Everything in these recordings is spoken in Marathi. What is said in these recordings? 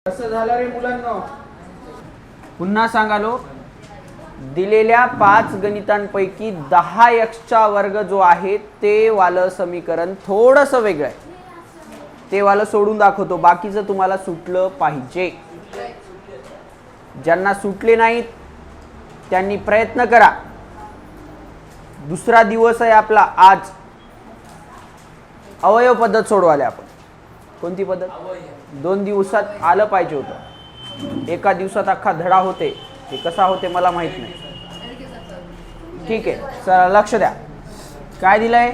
कसं झालं रे मुलांनो? पुन्हा सांगालो, दिलेल्या 5 गणितांपैकी 10x वर्ग जो आहे ते वालं समीकरण थोडंसं वेगळं आहे. ते वालं सोडून दाखवतो, बाकीचं तुम्हाला सुटलं पाहिजे. ज्यांना सुटले नाहीत त्यांनी प्रयत्न करा. दुसरा दिवस आहे आपला आज. अवयव पद्धत सोडवाले आपण. कोणती पद्धत? 2 दिवसात आलं पाहिजे होतं. एका दिवसात अख्खा धडा होते. हे कसा होते मला माहित नाही. ठीक आहे, चला लक्ष द्या. काय दिलंय?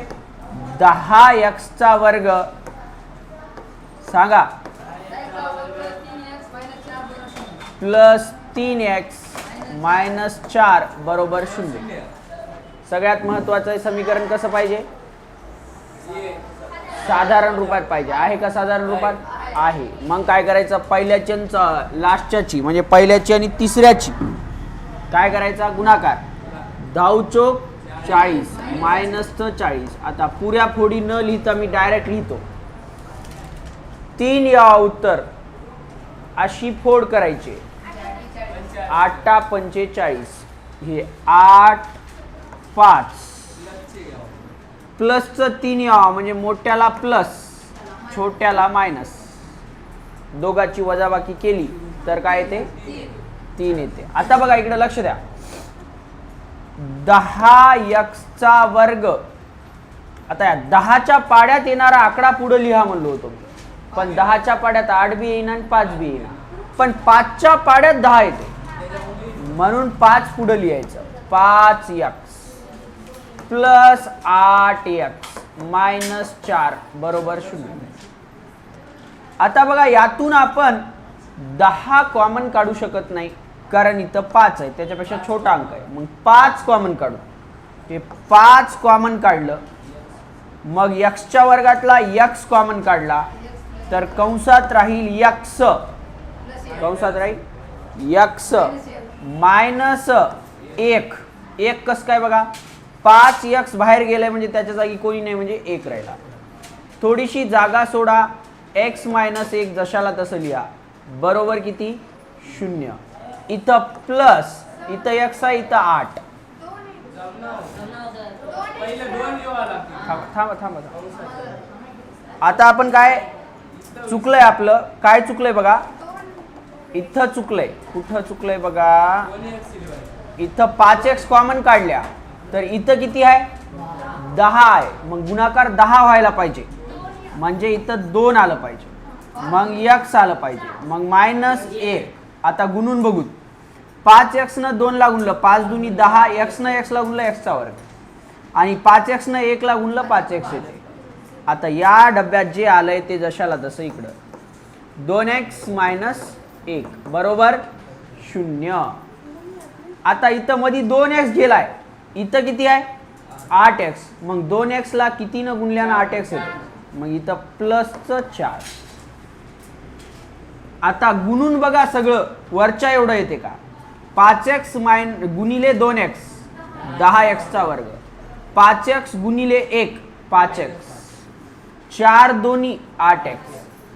10x वर्ग. सांगा. प्लस 3x मायनस 4 बरोबर 0. सगळ्यात महत्वाचं आहे, समीकरण कसं पाहिजे? साधारण रूपात पाहिजे. आहे का साधारण रूपात? आहे. मग काय करायचं? पहिल्याची आणि लास्टची म्हणजे पहिल्याची आणि तिसऱ्याची काय करायचा? गुणाकार. 10 चोक 40 मायनस 40. आता पुऱ्या फोडी न लिहिता मी डायरेक्ट लिहितो. 3 या उत्तर अशी फोड करायची. 8 45. हे 8 5 प्लसचं 3 यावं म्हणजे मोठ्याला प्लस छोट्याला मायनस. दोघांची वजाबाकी केली तर काय येते? 3 येते. आता बघा इकडे लक्ष द्या. 10x वर्ग. आता या 10च्या पाड्यात येणारा आकडा पुढे लिहा म्हणलो होतो, पण 10च्या पाड्यात 8 बी येईना आणि 5 बी येईना. पण 5च्या पाड्यात 10 येते म्हणून 5 पुढे लिहायचं. 5x प्लस 8x मायनस 4 बरोबर 0. आता बघा यातून आपण 10 कॉमन काढू शकत नाही कारण इथं 5 आहे, त्याच्यापेक्षा छोटा अंक आहे. मग 5 कॉमन काढू. ते 5 कॉमन काढलं. मग x वर्गातला x कॉमन काढला तर कंसात राहील x. कंसात राहील x मायनस 1. 1 कसं काय बघा? 5x बाहेर गेलाय म्हणजे त्याच्या जागी कोणी नाही म्हणजे 1 राहिला. थोडीशी जागा सोडा. x मायनस 1 जशाला तसं लिहा. बरोबर किती? 0. इथं प्लस, इथं x आहे, इथं 8. थांबा. आता आपण काय चुकलंय? आपलं काय चुकलंय बघा? इथं चुकलंय. कुठं चुकलंय बघा? इथं 5x कॉमन काढल्या तर इथं किती आहे? 10 आहे. मग गुणाकार 10 व्हायला पाहिजे म्हणजे इथं 2 आलं पाहिजे. मग x आलं पाहिजे. मग मायनस 1. आता गुणून बघू. 5x न 2 ला गुणलं 5 दुनी 10. x न x ला गुणलं x चा वर्ग आणि 5x न 1 ला गुणलं 5x येते. आता या डब्यात जे आलंय ते जशाला तसं इकडं 2x मायनस 1 बरोबर 0. आता इथं मध्ये 2x गेलाय. इथं किती आहे? 8x. मग 2x ला किती न गुणल्यानं 8x येतो. मग इथं प्लसचं 4. आता गुणून बघा सगळं वरच्या एवढं येते का? 5x गुणिले 2x 10x चा वर्ग. 5x गुणिले 1 5x. 4 दोन्ही 8x.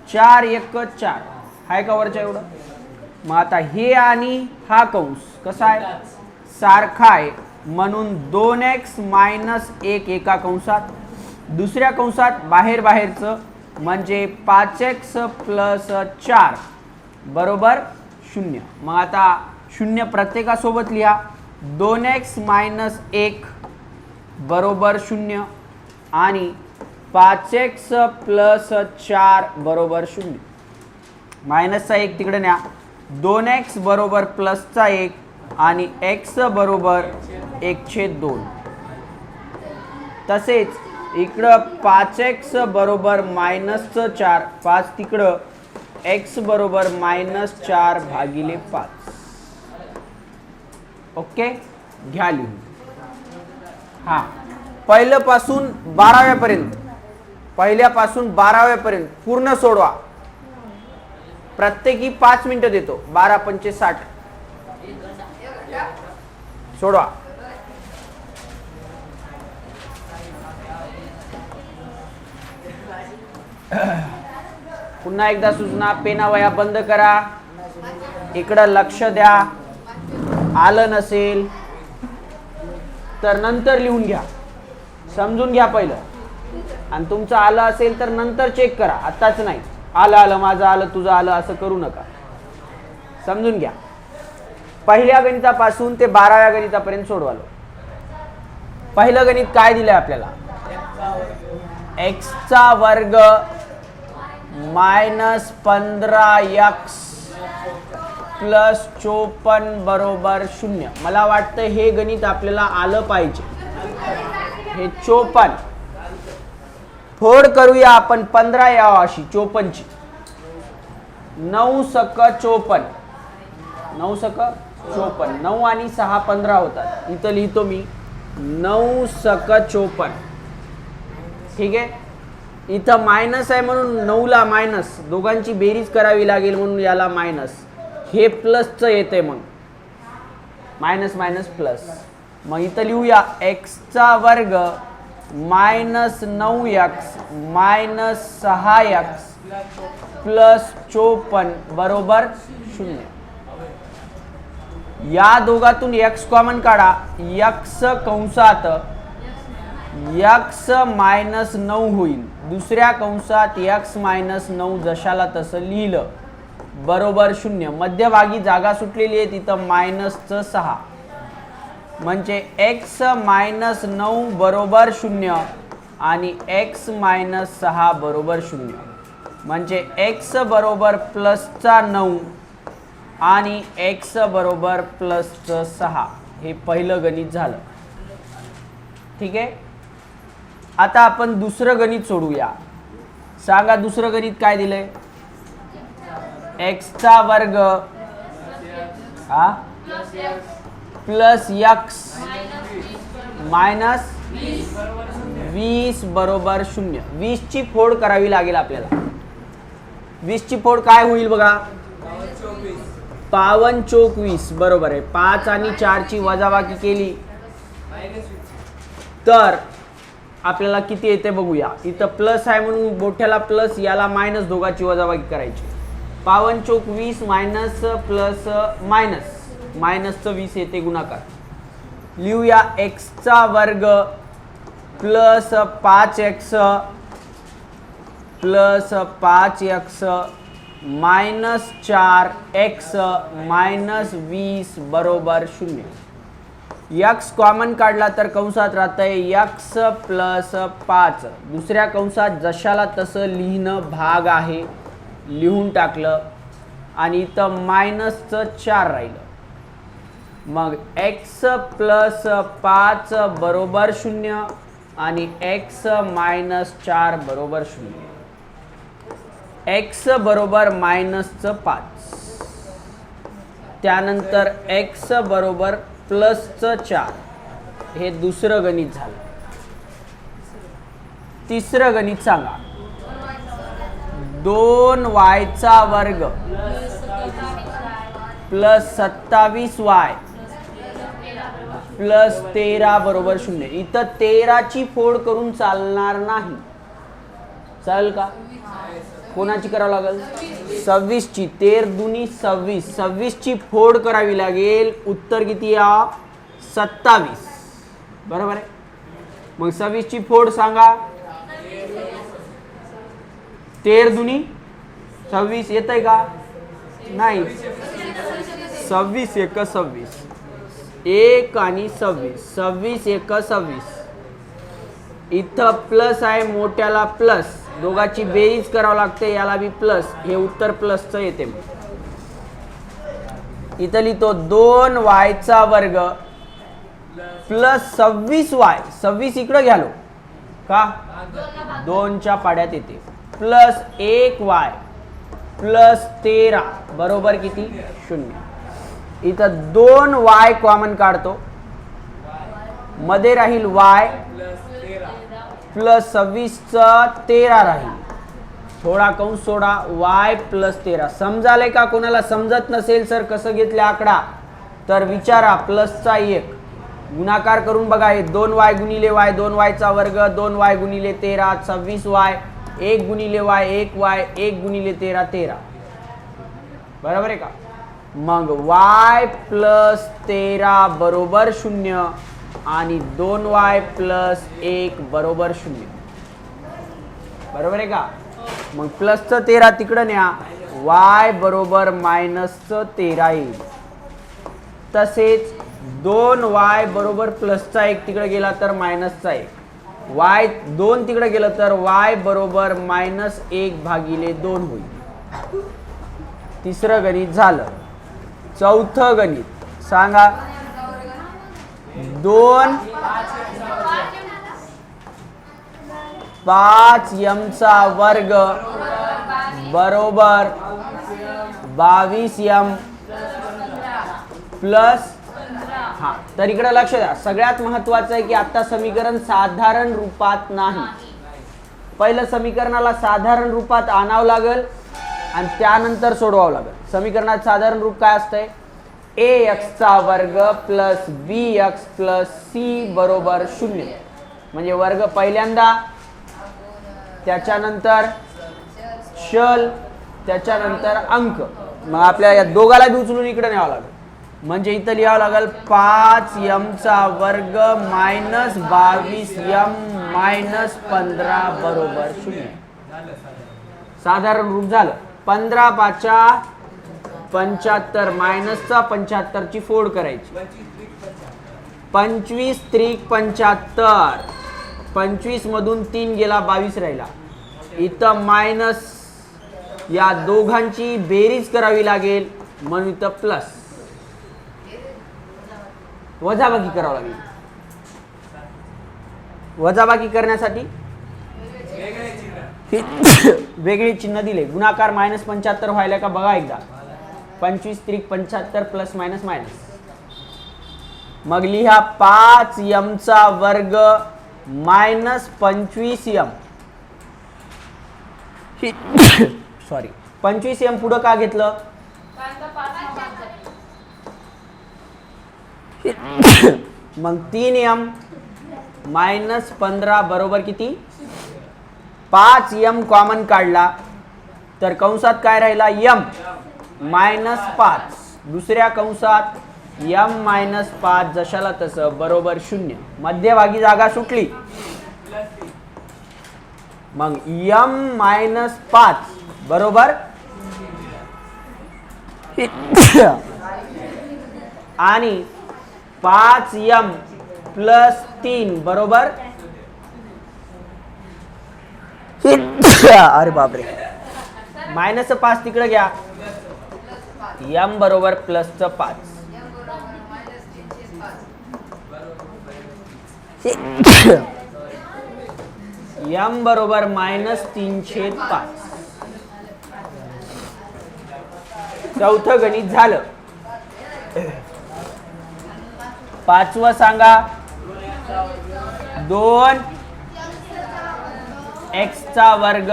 4 1 4 आहे का वरच्या एवढं? मग आता हे आणि हा कंस कसा आहे? सारखा आहे म्हणून 2x मायनस 1 एका कंसात. दुसऱ्या कंसात बाहेरचं म्हणजे 5x प्लस 4 बरोबर 0. मग आता 0 प्रत्येकासोबत लिहा. 2x मायनस 1 बरोबर 0 आणि 5x प्लस 4 बरोबर 0. मायनसचा 1 तिकडे न्या. 2x बरोबर प्लसचा 1 आणि x बरोबर 1/2. तसेच इकडं 5x बरोबर मायनसचं 4. 5 तिकडं. x बरोबर मायनस 4 भागिले 5. ओके, घ्या लिहून. हा, पहिल्यापासून 12व्यापर्यंत. पहिल्यापासून 12व्यापर्यंत पूर्ण सोडवा. प्रत्येकी 5 मिनिटं देतो. 12 पंचे 60. सोडवा. पुन्हा एकदा सूचना, पेना वया बंद करा, इकडं लक्ष द्या. आलं नसेल तर नंतर लिहून घ्या, समजून घ्या पहिलं, आणि तुमचं आलं असेल तर नंतर चेक करा, आत्ताच नाही. आलं माझं आलं तुझं आलं असं करू नका, समजून घ्या. पहिल्या गणितापासून ते 12व्या गणितापर्यंत सोडवालो. पहिलं गणित काय दिलंय आपल्याला? x चा वर्ग मायनस 15x प्लस 54 बरोबर 0. मला वाटतं हे गणित आपल्याला आलं पाहिजे. हे 54 फोड करूया आपण 15 या अशी 54 ची. 9 सक 54, 9 सक 54, 9 आणि 6 15 होतात. इथं लिहितो मी 9 सक 54. ठीक आहे. इथं मायनस आहे म्हणून 9 ला मायनस, दोघांची बेरीज करावी लागेल म्हणून याला मायनस. हे प्लसचं येते, मग मायनस मायनस प्लस. मग इथं लिहूया x चा वर्ग minus 9x minus 6x plus 54 बरोबर 0. या दोघातून x कॉमन काढा. x कंसात x मायनस 9 होईल, दुसऱ्या कंसात x मायनस 9 जशाला तसं लिहिलं बरोबर 0. मध्यभागी जागा सुटलेली आहे, तिथं मायनसचं 6 म्हणजे x मायनस 9 बरोबर 0 आणि x मायनस 6 बरोबर 0. म्हणजे x बरोबर प्लसचा 9 आणि x बरोबर प्लसचं 6. हे पहिलं गणित झालं. ठीक आहे. आता आपण दुसरं गणित सोडूया. सांगा दुसरं गणित काय दिलंय? x चा वर्ग प्लस x मायनस 20 बरोबर 0. 20 ची फोड करावी लागेल आपल्याला. 20 ची फोड काय होईल बघा? 52 चौक 20 बरोबर आहे. 5 आणि 4 ची वजाबाकी केली तर आपल्याला किती येते बघूया. इथं प्लस आहे म्हणून मोठ्याला प्लस, याला मायनस, दोघांची वजाबाकी करायची. 52 चौक 20 मायनस प्लस मायनस, मायनसचं 20 येते गुणाकार. लिहूया x चा वर्ग plus 5x plus 5x minus 4x minus 20 बरोबर 0. x कॉमन काढला तर कंसात राहतंय x प्लस 5. दुसऱ्या कंसात जशाला तसं लिहिणं भाग आहे, लिहून टाकलं. आणि इथं मायनसचं 4 राहिलं. मग x प्लस 5 बरोबर 0 आणि x मायनस 4 बरोबर 0. x बरोबर मायनसचं 5, त्यानंतर x बरोबर प्लसचं 4. हे दुसरं गणित झालं. तिसरं गणित सांगा. 2y चा वर्ग प्लस 27y प्लस 13 बरोबर 0. इथं 13 ची फोड करून चालणार नाही. चालेल का? कोणाची करावं लागेल? 26 ची. 13 दुनी 26, 26 ची फोड करावी लागेल. उत्तर किती या? 27 बरोबर आहे. मग 26 ची फोड सांगा. 13 दुनी 26 येतंय का? नाही. 26 एक 26, 1 आणि 26, 26 एक 26. इथं प्लस आहे, मोठ्याला प्लस, दोघांची बेरीज करावं लागते, याला बी प्लस. हे उत्तर प्लसचं येते. इथं लिहितो 2y चा वर्ग प्लस 26y. 26 इकडं घ्यालो का? 2 च्या पाड्यात येते. प्लस 1y प्लस 13 बरोबर किती? 0. इथं 2y कॉमन काढतो, मध्ये राहील y प्लस 26 13 राहील. थोडा कंस सोडा, y प्लस 13. समजाले का? कोणाला समजत नसेल सर कसं घेतले आकडा तर विचारा. प्लसचा 1 गुणाकार करून बघा. हे 2y गुणिले y, 2y चा वर्ग, 2y गुणिले 13 26y 1 गुणिले y 1 y 1 गुणिले 13 13. बरोबर आहे का? मग y प्लस 13 बरोबर 0 आणि 2y प्लस 1 बरोबर 0. बरोबर आहे का? मग प्लसचं 13 तिकडं न्या, y बरोबर मायनसचं 13 येईल. तसेच 2y बरोबर प्लसचा 1 तिकडे गेला तर मायनसचा 1, y 2 तिकडे गेलं तर y बरोबर -1 भागिले 2 होईल. तिसरं गणित झालं. चौथं गणित सांगा. 2 5m चा वर्ग बरोबर 22m प्लस. हा, तर इकडे लक्ष द्या. सगळ्यात महत्वाचं आहे की आता समीकरण साधारण रूपात नाही. पहिलं समीकरणाला साधारण रूपात आणावं लागेल आणि त्यानंतर सोडवावं लागेल. समीकरणात साधारण रूप काय असतंय? ax चा वर्ग प्लस bx प्लस c बरोबर 0. म्हणजे वर्ग पहिल्यांदा, त्याच्यानंतर चल, त्याच्यानंतर अंक. मग आपल्या या दोघाला बी उचलून इकडे न्यावं लागेल. म्हणजे इथं लिहावं लागेल 5m चा वर्ग मायनस 22m मायनस 15 बरोबर 0. साधारण रूप झालं. 15 पाचा 75 मायनसचा 75 ची फोड करायची. 25 त्रिक 75, 25 मधून 3 गेला 22 राहिला. इथं मायनस, या दोघांची बेरीज करावी लागेल म्हणून इथं प्लस. वजाबाकी करावं लागेल. वजाबाकी करण्यासाठी वेगळे चिन्ह दिले. गुणाकार -75 व्हायला का बघा एकदा. 25 त्रिक 75 प्लस मायनस मायनस. मग लिहा 5m चा वर्ग मायनस 25m. सॉरी, 25m पुढं का घेतलं? मग 3m मायनस 15 बरोबर किती? 5m कॉमन काढला तर कंसात काय राहिला? m minus 5. दुसऱ्या कंसात m मायनस 5 जशाला तसं बरोबर 0. मध्यभागी जागा सुटली. मग m मायनस 5 बरोबर आणि 5m प्लस 3 बरोबर. अरे बापरे, मायनस 5 तिकडे घ्या. m बरोबर प्लसचं 5. m बरोबर -3/5. चौथं गणित झालं. पाचवं सांगा. 2 x चा वर्ग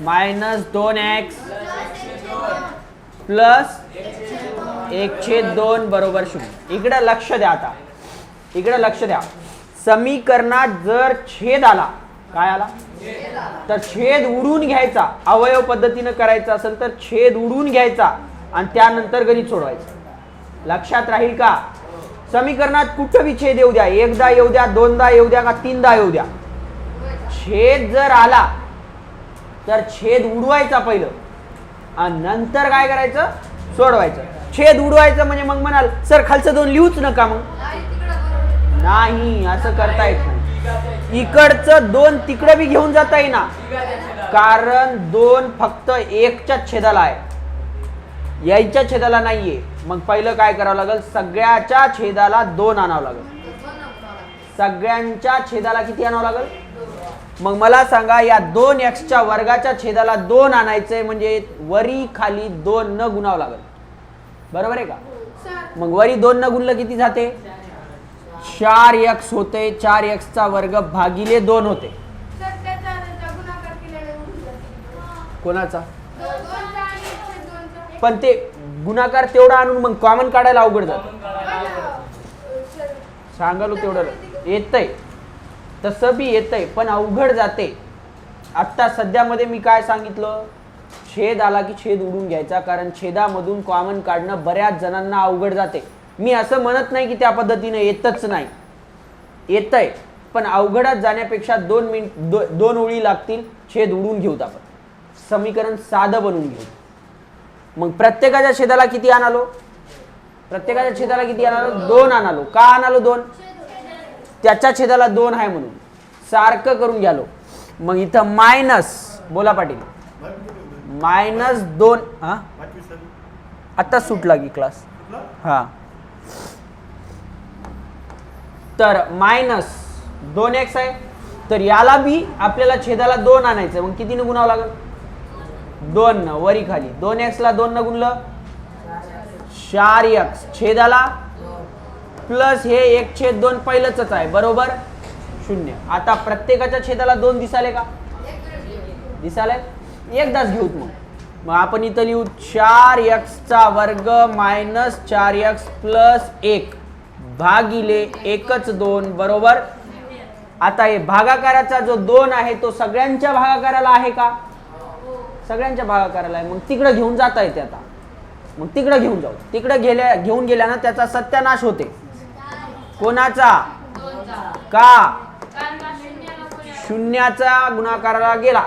मायनस 2x प्लस 1/2 बरोबर 0. इकडे लक्ष द्या. आता इकडे लक्ष द्या. समीकरणात जर छेद आला, काय आला तर छेद उडून घ्यायचा. अवयव पद्धतीने करायचं असेल तर छेद उडून घ्यायचा आणि त्यानंतर गणित सोडवायचं. लक्षात राहील का? समीकरणात कुठं बी छेद येऊ द्या, एकदा येऊ द्या, दोनदा येऊ द्या का तीनदा येऊ द्या, छेद जर आला तर छेद उडवायचा पहिलं आणि नंतर काय करायचं? सोडवायचं. छेद उडवायचं म्हणजे मग म्हणाल सर खालचं 2 लिहूच नका. मग नाही, असं करता येत नाही. इकडचं 2 तिकडे बी घेऊन जाता येईना, कारण 2 फक्त 1च्या छेदाला आहे, यायच्या छेदाला नाहीये. मग पहिलं काय करावं लागेल? सगळ्याच्या छेदाला 2 आणावं लागेल. सगळ्यांच्या छेदाला किती आणावं लागेल? मग मला सांगा, या 2x च्या वर्गाच्या छेदाला 2 आणायचंय म्हणजे वरी खाली 2 न गुणावं लागेल. बरोबर आहे का? मग वरी 2 न गुणलं किती जाते? 4x होते. 4x चा वर्ग भागिले 2 होते. कोणाचा? पण ते गुणाकार तेवढा आणून मग कॉमन काढायला अवघड जात. सांगालो तेवढं येतंय, तसं बी येतंय पण अवघड जाते. आत्ता सध्यामध्ये मी काय सांगितलं, छेद आला की छेद उडून घ्यायचा, कारण छेदामधून कॉमन काढणं बऱ्याच जणांना अवघड जाते. मी असं म्हणत नाही की त्या पद्धतीने येतच नाही, येतंय, पण अवघडात जाण्यापेक्षा 2 ओळी लागतील, छेद उडून घेऊत आपण, समीकरण साधं बनवून घेऊ. मग प्रत्येकाच्या छेदाला किती आणालो? प्रत्येकाच्या छेदाला किती आणालो? 2 आणालो. का आणालो 2? त्याच्या छेदाला 2 आहे म्हणून सारखं करून घ्यालो. मग इथं मायनस, बोला पाटील, -2. हा आता सुटला की क्लास. हा तर -2x आहे, तर याला बी आपल्याला छेदाला 2 आणायचं. मग कितीने गुणावं लागेल? 2 न वरी खाली. 2x ला 2 न गुणलं 4x, छेदाला प्लस हे 1/2 पहिलंच आहे बरोबर 0. आता प्रत्येकाच्या छेदाला 2 दिसाले का? दिसाले. एकदाच घेऊत. मग आपण इथं लिहू 4x² मायनस 4x प्लस 1 भागिले 1/2 बरोबर. आता हे भागाकाराचा जो 2 आहे तो सगळ्यांच्या भागाकाराला आहे का? सगळ्यांच्या भागाकाराला आहे. मग तिकडे घेऊन जाता येते. आता मग तिकडे घेऊन जाऊ. तिकडे घेऊन गेल्यानं त्याचा सत्यानाश होते. कोणाचा? का? शून्याचा गुणाकाराला गेला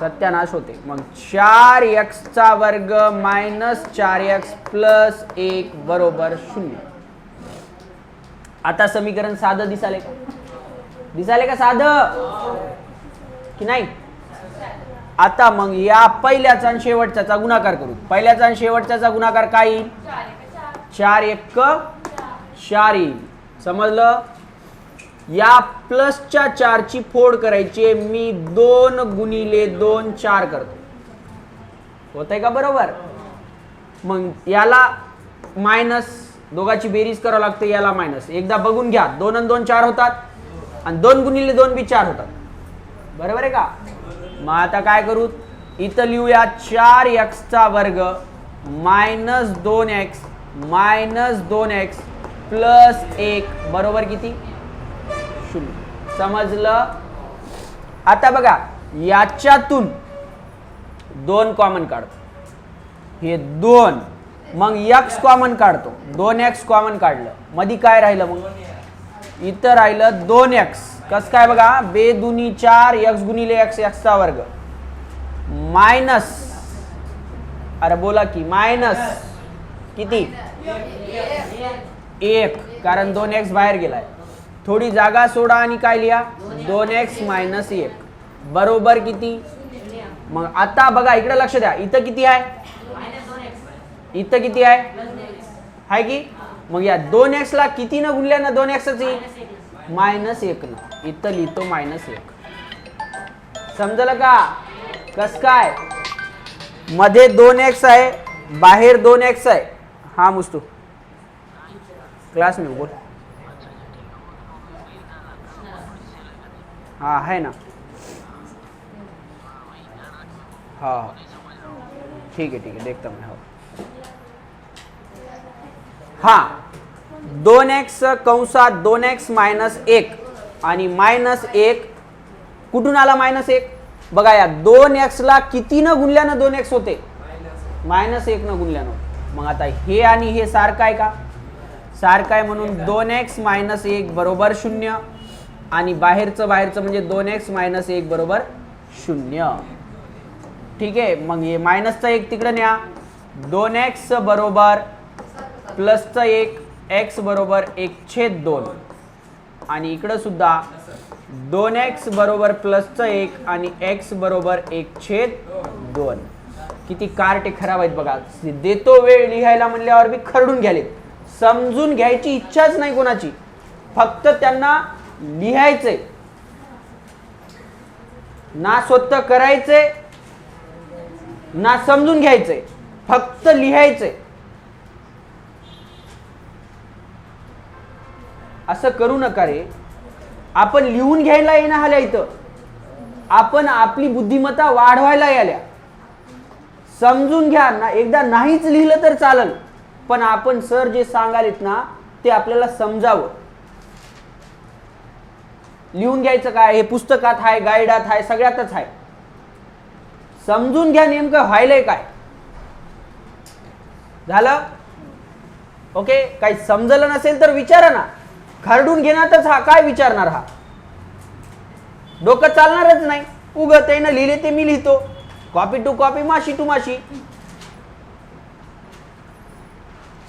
सत्यानाश होते. मग 4x² मायनस 4x प्लस 1 बरोबर 0. आता समीकरण साधं दिसाले का? दिसाले का साधं की नाही? आता मग या पहिल्याचा आणि शेवटचा गुणाकार करू. पहिल्याचा आणि शेवटचा गुणाकार काय येईल? 4 1 4 येईल. समजलं? या प्लसच्या 4 ची फोड करायची. मी 2 गुणिले 2 4 करतो. होतंय का बरोबर? मग याला मायनस, दोघांची बेरीज करावं लागते. याला मायनस. एकदा बघून घ्या. 2 आणि 2 4 होतात आणि 2 गुणिले 2 बी 4 होतात. बरोबर आहे का? मग आता काय करू? इथं लिहूया 4x² minus 2x minus 2x plus 1 बरोबर किती? 0. समजलं? आता बघा याच्यातून 2 कॉमन काढतो. हे 2, मग x कॉमन काढतो. 2x कॉमन काढलं. मध्ये काय राहिलं? मग इथं राहिलं 2x. कस काय बघा? 2 दुनी 4 x गुणिले x x² मायनस, अरे बोला की मायनस किती? 1, कारण 2x बाहेर गेलाय. थोडी जागा सोडा आणि काय लिहा? 2x मायनस 1 बरोबर किती? मग आता बघा इकडे लक्ष द्या. इथं किती आहे? इथं किती आहे की? मग या 2x ला किती न गुणल्यानं 2x येईल? -1 न. इथं लिहितो -1. समजलं का? कस काय? मध्ये 2x आहे, बाहेर 2x आहे. हा मुस्तू क्लास में बोल. हाँ है ना. हाँ ठीक है देखता मैं. हाँ 2x कंसात 2x मायनस 1 आणि -1 कुठून आला -1? बघा या 2x ला किती न गुणल्यानं 2x होते? -1 न गुणल्यानं. मग आता हे आणि हे सारखं आहे का? सारखं आहे म्हणून 2x मायनस 1 बरोबर 0 आणि बाहेरचं म्हणजे 2x मायनस 1 बरोबर 0. ठीक आहे. मग हे मायनसचा 1 तिकडे न्या. 2x बरोबर प्लसचा 1 x बरोबर 1/2 आणि इकडे सुद्धा 2x बरोबर प्लसचा 1 आणि x बरोबर 1/2. किती कार्टे खराब आहेत बघा. देतो वेळ लिहायला म्हणल्यावर बी खरडून घ्याले. समजून घ्यायची इच्छाच नाही कोणाची, फक्त त्यांना लिहायचंय. ना स्वतः करायचंय ना समजून घ्यायचंय, फक्त लिहायचंय. असं करू नका रे. आपण लिहून घ्यायला येणं आल्या इथं. आपण आपली बुद्धिमत्ता वाढवायला याल्या. समजून घ्या ना. एकदा नाहीच लिहिलं तर चालेल, पण आपण सर जे सांगालेत ना ते आपल्याला समजावं. लिहून घ्यायचं काय, हे पुस्तकात आहे, गाईडात आहे, सगळ्यातच आहे. समजून घ्या नेमकं व्हायलंय काय. झालं? ओके. काही समजलं नसेल तर विचारा ना. खरडून घेणारच हा, काय विचारणार हा, डोकं चालणारच नाही. उगत आहे ना, लिहिले ते मी लिहितो, कॉपी टू कॉपी, माशी टू माशी.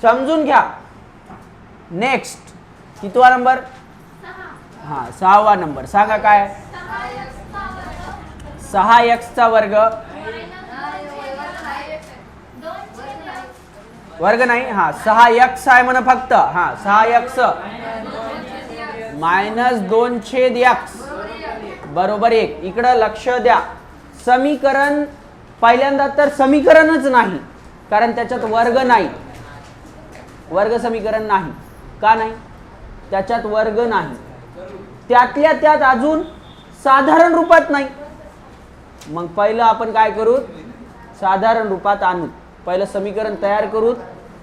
समजून घ्या. नेक्स्ट कितवा नंबर? हा, 6वा नंबर. सांगा काय? 6x वर्ग वर्ग नाही, हा 6x आहे म्हणा फक्त. हा 6x मायनस 2/x बरोबर 1. इकडं लक्ष द्या. समीकरण पहिल्यांदा तर समीकरणच नाही, कारण त्याच्यात वर्ग नाही. वर्ग समीकरण नाही. का नाही? त्याच्यात वर्ग नाही. त्यातल्या त्यात अजून साधारण रूपात नाही. मग पहिलं आपण काय करू? साधारण रूपात आणू. पहिलं समीकरण तयार करू,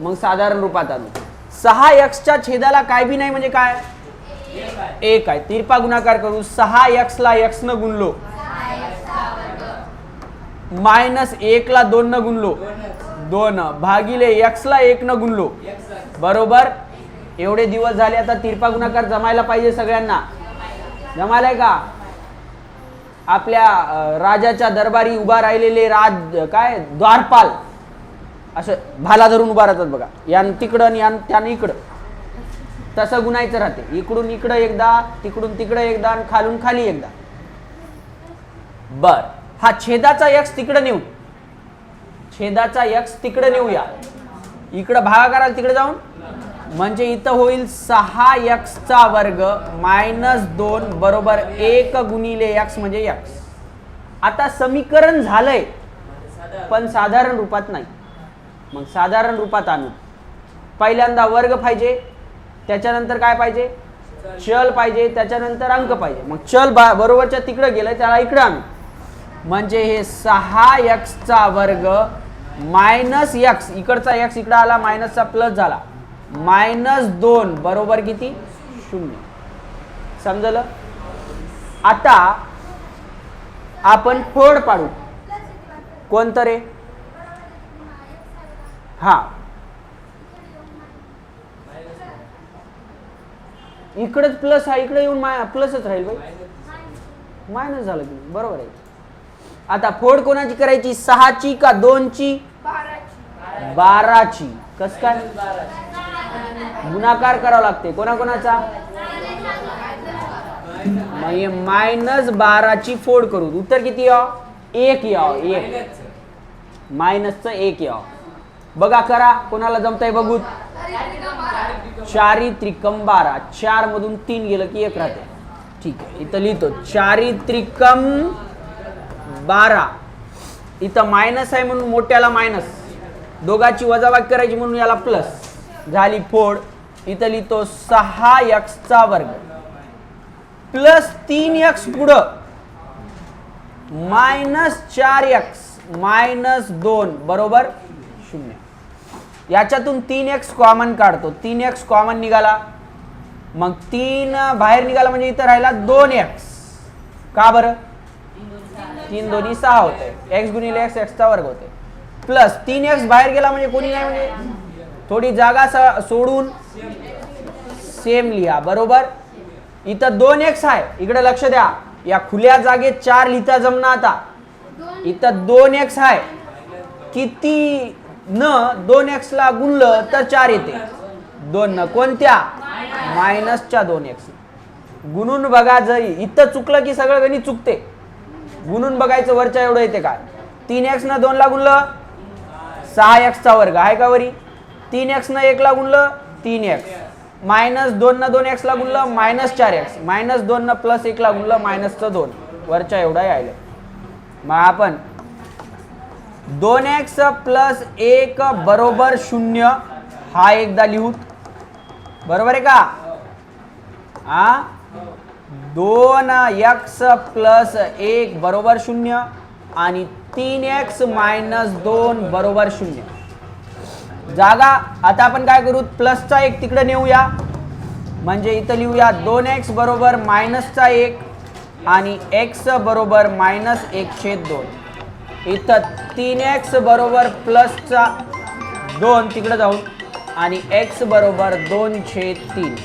मग साधारण रूपात आणू. 6x छेदाला काय बी नाही म्हणजे काय? 1 आहे. तिरपा गुणाकार करू. 6x ला x न गुणलो, मायनस 1 ला 2 न गुणलो, 2 भागिले x ला 1 न गुणलो बरोबर. एवढे दिवस झाले, आता तिरपा गुणाकार जमायला पाहिजे सगळ्यांना. जमायलाय का? आपल्या राजाच्या दरबारी उभा राहिलेले काय द्वारपाल असं भाला धरून उभा राहतात बघा, यान तिकडं यान त्यानं इकडं, तसं गुणायचं राहते. इकडून इकडं एकदा, तिकडून तिकडं एकदा, आणि खालून खाली एकदा. बर, हा छेदाचा x तिकडं नेऊ, छेदाचा x तिकडे नेऊया. इकडं भागाकाराला तिकडे जाऊन, म्हणजे इथं होईल 6x वर्ग मायनस 2 बरोबर 1 गुणिले x म्हणजे x. आता समीकरण झालंय पण साधारण रूपात नाही. मग साधारण रूपात आणू. पहिल्यांदा वर्ग पाहिजे, त्याच्यानंतर काय पाहिजे? चल पाहिजे, त्याच्यानंतर अंक पाहिजे. मग चल बरोबरच्या तिकडे गेलं, त्याला इकडे आणू. म्हणजे हे 6x वर्ग मायनस x, इकडचा x इकडे आला, मायनसचा प्लस झाला, मायनस 2 बरोबर किती? 0. समजलं? आता आपण फोड पाडू. कोणतं रे? हा, इकडेच प्लस आहे, इकडे येऊन प्लसच राहील बाई, मायनस झालं की बरोबर आहे. आता फोड कोणाची करायची? 6ची का 2ची? 12ची. कस काय? गुणाकार करावा लागते. कोणाकोणाचा? मायनस 12ची फोड करू. उत्तर किती याव? 1 याव. 1 मायनसचं 1 याव. बघा करा, कोणाला जमताय बघू. 4 त्रिकम 12, 4 मधून 3 गेलं की 1 राहते. ठीक आहे, इथं लिहितो 4 त्रिकम 12. इथं मायनस आहे म्हणून मोठ्याला मायनस, दोघाची वजाबाकी करायची म्हणून याला प्लस झाली फोड. इथं लिहितो 6x वर्ग प्लस 3x पुढं मायनस 4x मायनस 2 बरोबर 0. याच्यातून 3x कॉमन काढतो. 3x कॉमन निघाला, मग 3 बाहेर निघाला म्हणजे इथं राहिला 2x. का बरं? 3 दोन्ही 6 होते. x गुणिले x, x चा वर्ग होते. प्लस 3x बाहेर गेला म्हणजे कोणी नाही, म्हणजे थोडी जागा सोडून सेम लिहा बरोबर. इथं 2x आहे, इकडे लक्ष द्या. या खुल्या जागेत 4 लिहिता जमना. आता इथं 2x आहे, किती न 2x ला गुणलं तर 4 येते. 2 न कोणत्या? मायनसच्या 2x. गुणून बघा, जरी इथं चुकलं की सगळं गणित चुकते. गुणून बघायचं वरच्या एवढं येते काय. 3x न 2 ला गुणलं 6x वर्ग आहे का वरी. 3x न 1 ला गुणलं 3x, मायनस 2 न 2x ला गुणलं मायनस 4x, मायनस 2 न प्लस 1 ला गुणलं मायनसचं 2. वरच्या एवढा यायला. मग आपण 2x प्लस 1 बरोबर 0 हा एकदा लिहू. बरोबर आहे का? 2x प्लस 1 बरोबर 0 आणि 3x मायनस 2 बरोबर 0. जागा आता आपण काय करू? प्लसचा 1 तिकडे नेऊया, म्हणजे इथं लिहूया 2x बरोबर मायनसचा 1 आणि x बरोबर -1/2. इथं 3x बरोबर प्लसचा 2 तिकडे जाऊन आणि x बरोबर 2/3.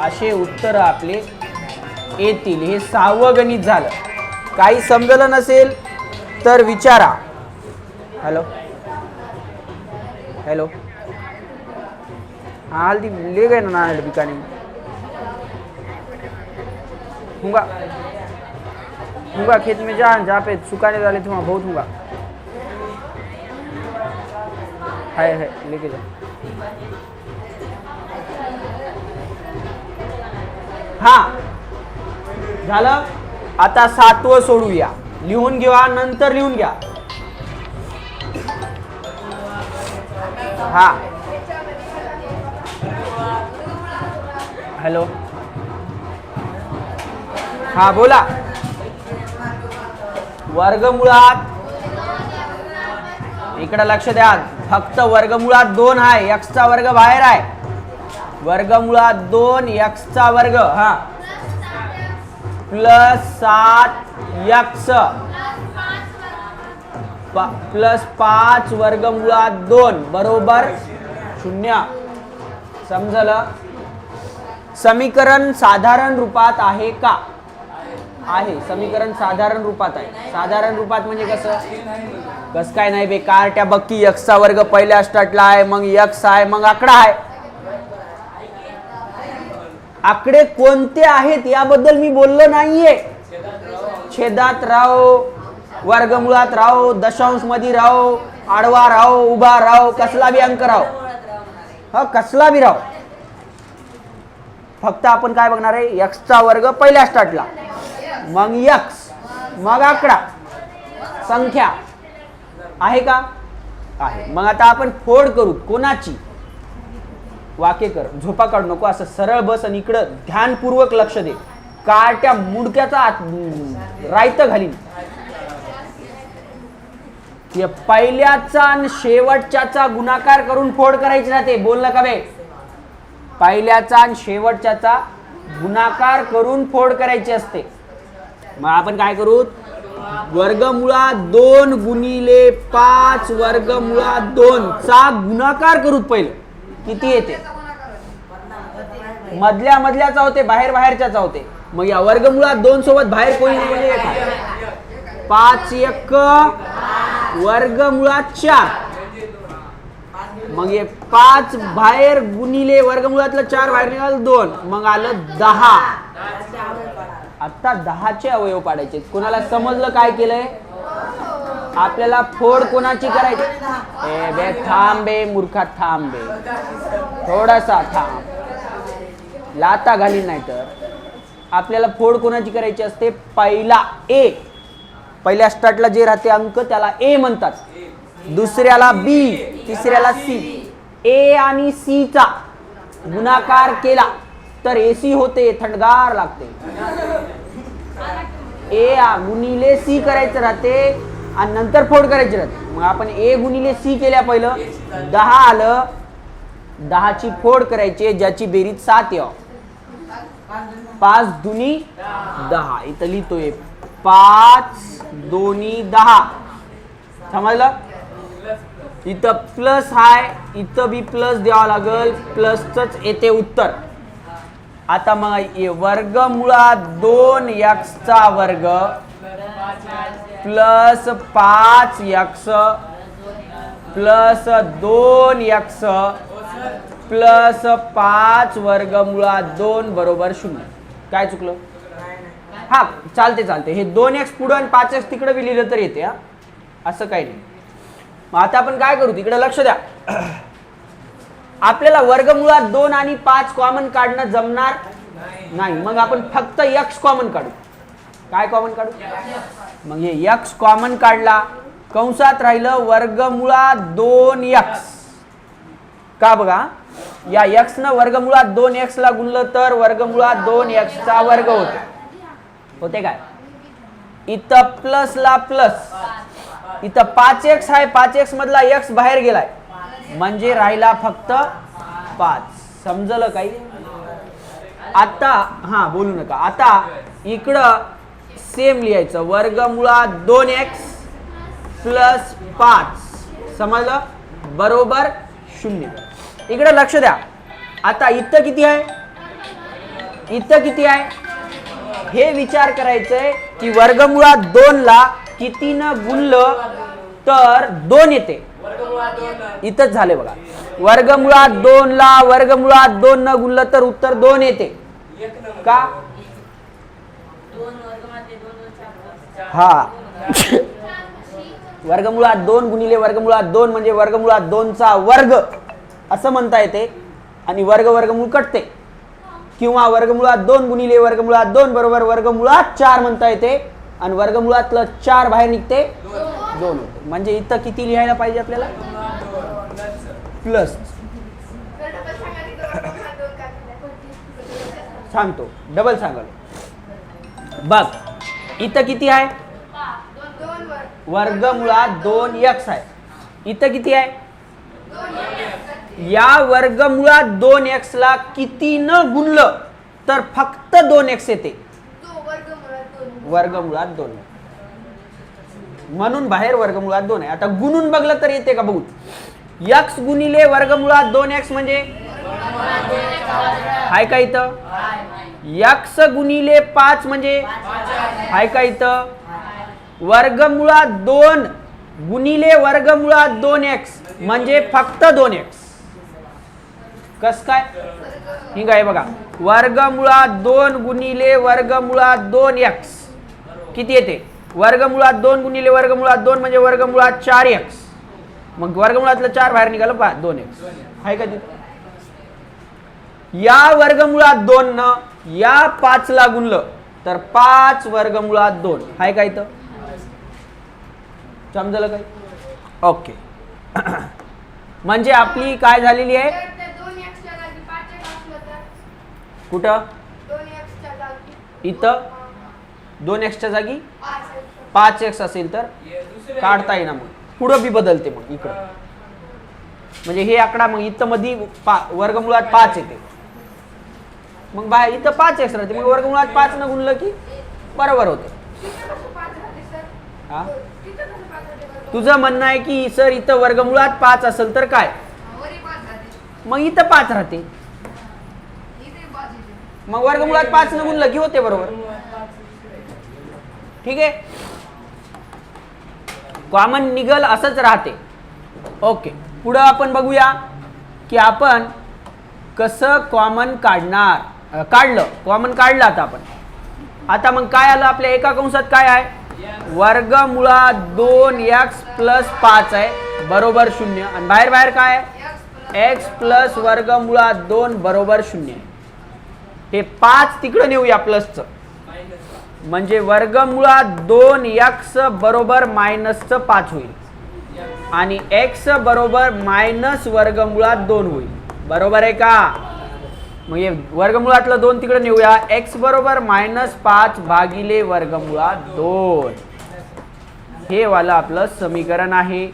असे उत्तर आपले येतील. हे 6वं गणित झालं. काही समजलं नसेल तर विचारा. हॅलो हेलो, हाँ हल्दी ले गए ना बिकाने हूँगा हूँगा खेत में जहाँ पे सुखाने वाले थे वहाँ बहुत हूँगा है लेके जा. हा झालं. आता 7वं सोडूया. लिहून घ्या, नंतर लिहून घ्या. हा हॅलो, हा बोला. वर्गमुळात इकडे लक्ष द्या. फक्त वर्गमुळात 2 आहे. x चा वर्ग बाहेर आहे. वर्गमुळात 2 x चा वर्ग हा प्लस 7x प्लस 5 वर्गमुळात 2 बरोबर 0. समजलं? समीकरण साधारण रूपात आहे का? आहे. समीकरण साधारण रूपात आहे. साधारण रूपात म्हणजे कसं काय नाही बेकार. त्या बक्की x चा वर्ग पहिल्या स्टार्टला आहे, मग x आहे, मग आकडा आहे. आकडे कोणते आहेत याबद्दल मी बोललो नाहीये. छेदात राहो, वर्गमुळात राहो, दशांश मध्ये राहो, आडवा राहो, उभा राहो, कसला बी अंक राहो, हा कसला बी राहो. फक्त आपण काय बघणार आहे? x चा वर्ग पहिल्या स्टार्टला, मग x, मग आकडा, संख्या आहे का? आहे. मग आता आपण फोड करू. कोणाची? वाकेकर. झोपा काढू नको. असं सरळ बस आणि इकडं ध्यानपूर्वक लक्ष दे. काट्या मुडक्याचा रायत घालीन. पहिल्याचा आणि शेवटच्याचा गुणाकार करून फोड करायची राहते. बोललं का बे? पहिल्याचा आणि शेवटच्याचा गुणाकार करून फोड करायची असते. मग आपण काय करू? वर्गमुळात 2 गुणिले 5 वर्गमुळात 2 चा गुणाकार करू. पहिलं किती येते? मधल्याचा होते, बाहेरच्याचा होते. मग या वर्गमुळात 2 सोबत बाहेर कोणी नाही म्हणजे 5 1 वर्गमुळात 4. मग हे 5 बाहेर गुणिले वर्गमुळातलं 4 बाहेर निघाल 2, मग आलं 10. आता 10चे अवयव पाडायचे. कोणाला समजलं काय केलंय? आपल्याला फोड कोणाची करायची? ए बे थांब बे मूर्खा, थांब बे, थोडासा थांब. लाता घाली नाही तर. आपल्याला फोड कोणाची करायची असते? पहिला ए, पहिल्या स्टार्टला जे राहते अंक त्याला ए म्हणतात, दुसऱ्याला बी, तिसऱ्याला सी. ए आणि सी चा गुणाकार केला तर एसी होते, थंडगार लागते. ए गुणिले सी करायचं राहते आणि नंतर फोड करायची राहते. मग आपण ए गुणिले सी केल्या. पहिलं 10 आलं, 10ची फोड करायची ज्याची बेरीज 7 यावं. 5 दुनी 10. इथं लिहितोय 5 दोन्ही 10. समजलं? इथं प्लस आहे, इथं बी प्लस द्यावं लागल. प्लसच येते उत्तर. आता मग वर्गमुळात 2x चा वर्ग plus 5x plus 2x plus 5 वर्गमुळात 2 बरोबर 0. काय चुकलं? हा चालते. हे 2x पुढं आणि 5x तिकडे बी लिहिलं तर येते. हा असं काही नाही. मग आता आपण काय करू? तिकडे लक्ष द्या. आपल्याला वर्गमुळात 2 आणि 5 कॉमन काढणं जमणार नाही. मग आपण फक्त x कॉमन काढू. काय कॉमन काढू? मग हे x कॉमन काढला. कंसात राहिलं वर्गमुळात 2x. का बघा, या x न वर्गमुळात 2x ला गुणलं तर वर्गमुळात 2x चा वर्ग होते काय? इथं प्लस ला प्लस, इथं 5x आहे, 5x मधला x बाहेर गेलाय म्हणजे राहिला फक्त 5. समजलं काही? आता हा बोलू नका. आता इकडं सेम लिहायचं, वर्गमुळात 2x प्लस 5 समजलं, बरोबर 0. इकडे लक्ष द्या. आता इथं किती आहे, इथं किती आहे हे विचार करायचंय की वर्गमुळात 2 ला कितीनं गुणलं तर 2 येते. इथंच झाले बघा, वर्गमुळात 2 ला वर्गमुळात 2 न गुणलं तर उत्तर 2 येते का. हा वर्गमुळात 2 गुणिले वर्गमुळात 2 म्हणजे वर्गमुळात 2 चा वर्ग असं म्हणता येते आणि वर्ग वर्गमूळ कटते, किंवा वर्गमुळात 2 गुणिले वर्गमुळात 2 बरोबर वर्गमुळात 4 म्हणता येते आणि वर्गमुळातलं 4 बाहेर निघते 2 होते. म्हणजे इथं किती लिहायला पाहिजे आपल्याला, प्लस. सांगतो डबल सांगाल बघ. इथं किती आहे, वर्गमुळात 2x आहे. इथं किती आहे, या वर्गमुळात 2x ला किती न गुणलं तर फक्त 2x येते, वर्गमुळात 2 म्हणून बाहेर वर्गमुळात 2 आहे. आता गुणून बघलं तर येते का बघू. x गुणिले वर्गमुळात 2x म्हणजे हाय का इथं, x गुणिले 5 म्हणजे हाय का इथं, वर्गमुळात 2 गुणिले वर्गमुळात 2x म्हणजे फक्त 2x. कस काय, ठीक आहे बघा, वर्गमुळात 2 गुणिले वर्गमुळात 2x किती येते, वर्गमुळात 2 गुणिले वर्गमुळात 2 म्हणजे वर्गमुळात 4x. मग वर्गमुळातलं 4 बाहेर निघालं पहा 2x आहे का तिथे. या वर्गमुळात 2 न या 5 ला गुणलं तर 5 वर्गमुळात 2 आहे का इथं, समजलं काय. ओके म्हणजे आपली काय झालेली आहे, कुठं इथं 2x च्या जागी 5x असेल तर काढता येईना, मग पुढं बी बदलते मग इकडं. म्हणजे हे आकडा मग इथं मध्ये वर्गमुळात 5 येते, मग बाहेर इथं 5x राहते, मग वर्गमुळात 5 न गुणलं की बरोबर होते. हा तुझं म्हणणं आहे की सर इथं वर्गमुळात 5 असेल तर काय, मग इथं 5 राहते, मग वर्गमुळात 5 न गुणलं की होते बरोबर. ठीक आहे, कॉमन निगल असंच राहते. ओके पुढं आपण बघूया की आपण कसं कॉमन काढणार. काढलं कॉमन काढलं आता आपण. आता मग काय आलं आपल्या एका कंसात काय आहे, वर्गमुळात 2x प्लस 5 आहे बरोबर 0 आणि बाहेर बाहेर काय आहे x प्लस वर्गमुळात 2 बरोबर 0. हे 5 तिकडे नेऊया प्लसचं, म्हणजे वर्गमुळात 2x बरोबर मायनसचं 5 होईल आणि x बरोबर मायनस वर्गमुळात 2 होईल, बरोबर आहे का. मग हे वर्गमुळातलं 2 तिकडे नेऊया, x बरोबर -5 भागिले वर्गमुळात 2. हे वाला आपलं समीकरण आहे.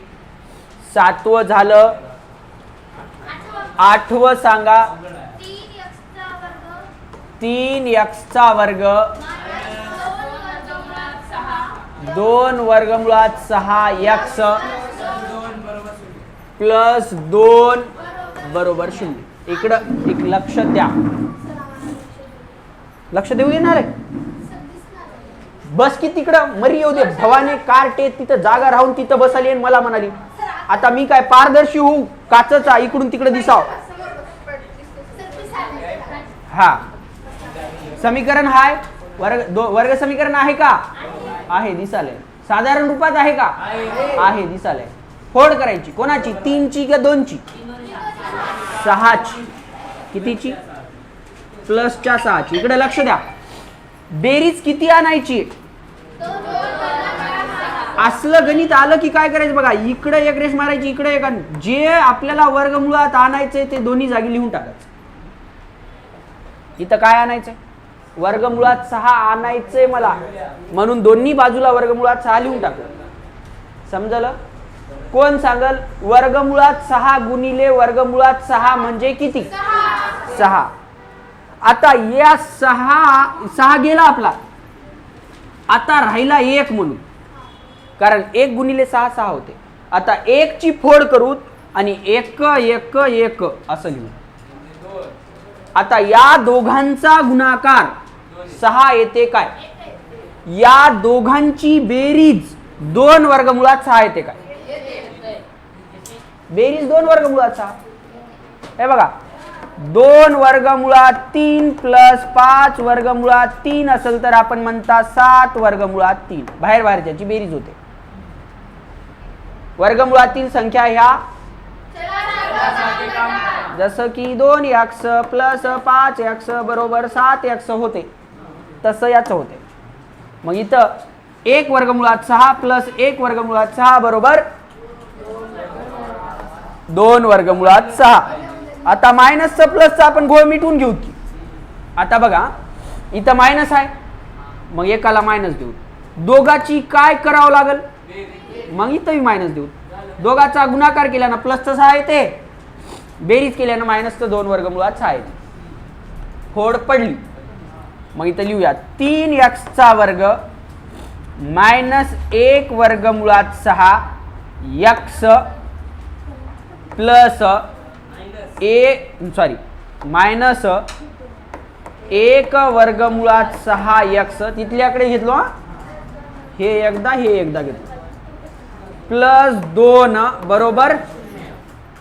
7वं झालं. 8वं सांगा, 3x चा वर्ग 2 वर्गमुळात 6x प्लस 2 बरोबर 0. इकडं एक लक्ष द्या, लक्ष देऊ देणार आहे. बस की तिकडं मरी येऊ दे, भवाने कार्टे तिथं जागा राहून तिथं बसाली आणि मला म्हणाली आता मी काय पारदर्शी होऊ काचचा इकडून तिकडे दिसाव. हा समीकरण हाय वर्ग समीकरण आहे का, आहे दिसाले. साधारण रूपात आहे का, आहे दिसाले. फोड करायची कोणाची, 3 ची का 2 ची, 6 ची. कितीची, प्लसच्या 6 ची. इकडे लक्ष द्या, बेरीज किती आणायची. असलं गणित आलं की काय करायचं बघा, इकडे एक रेष मारायची, इकडे एक. जे आपल्याला वर्गमुळात आणायचंय ते दोन्ही जागी लिहून टाकायचं. इथं काय आणायचंय, वर्गमुळात 6 आणायचंय मला, म्हणून दोन्ही बाजूला वर्गमुळात 6 लिहून टाकलं. समजलं. कोण सांगल, वर्गमुळात 6 गुणिले वर्गमुळात 6 म्हणजे किती, 6. आता या 6 गेला आपला, आता राहिला 1 म्हणून, कारण 1 गुणिले 6 6 होते. आता 1 ची फोड करू आणि 1 1 1 असं लिहू. आता या दोघांचा गुणाकार 6 येते काय? या दोघांची बेरीज 2 वर्गमुळात 6 येते काय? बेरीज 2 वर्गमुळात 6. हे बघा, 2 वर्गमुळात 3 प्लस 5 वर्गमुळात 3 असेल तर आपण म्हणता 7 वर्गमुळात 3. बाहेर बाहेरच्याची बेरीज होते. वर्गमुळातील संख्या ह्या जसं की 2x प्लस 5x बरोबर 7x होते, तसं याचं होते. मग इथं 1 वर्गमुळात 6 प्लस 1 वर्गमुळात 6 बरोबर 2 वर्गमुळात 6. आता मायनसचं प्लसचं आपण घोळ मिटवून घेऊ की. आता बघा, इथं मायनस आहे, मग एकाला मायनस देऊ. दोघाची काय करावं लागल? मग इथंही मायनस देऊ. दोघाचा गुणाकार केल्यानं प्लसचं 6 येते, बेरीज केल्यानं मायनसचं 2 वर्गमुळात 6 येते. फोड पडली. मग इथं लिहूया 3x वर्ग मायनस 1 वर्गमुळात 6 x प्लस मायनस 1 वर्गमुळात 6x, तिथल्याकडे घेतलो, हे एकदा घेतलो, प्लस 2 बरोबर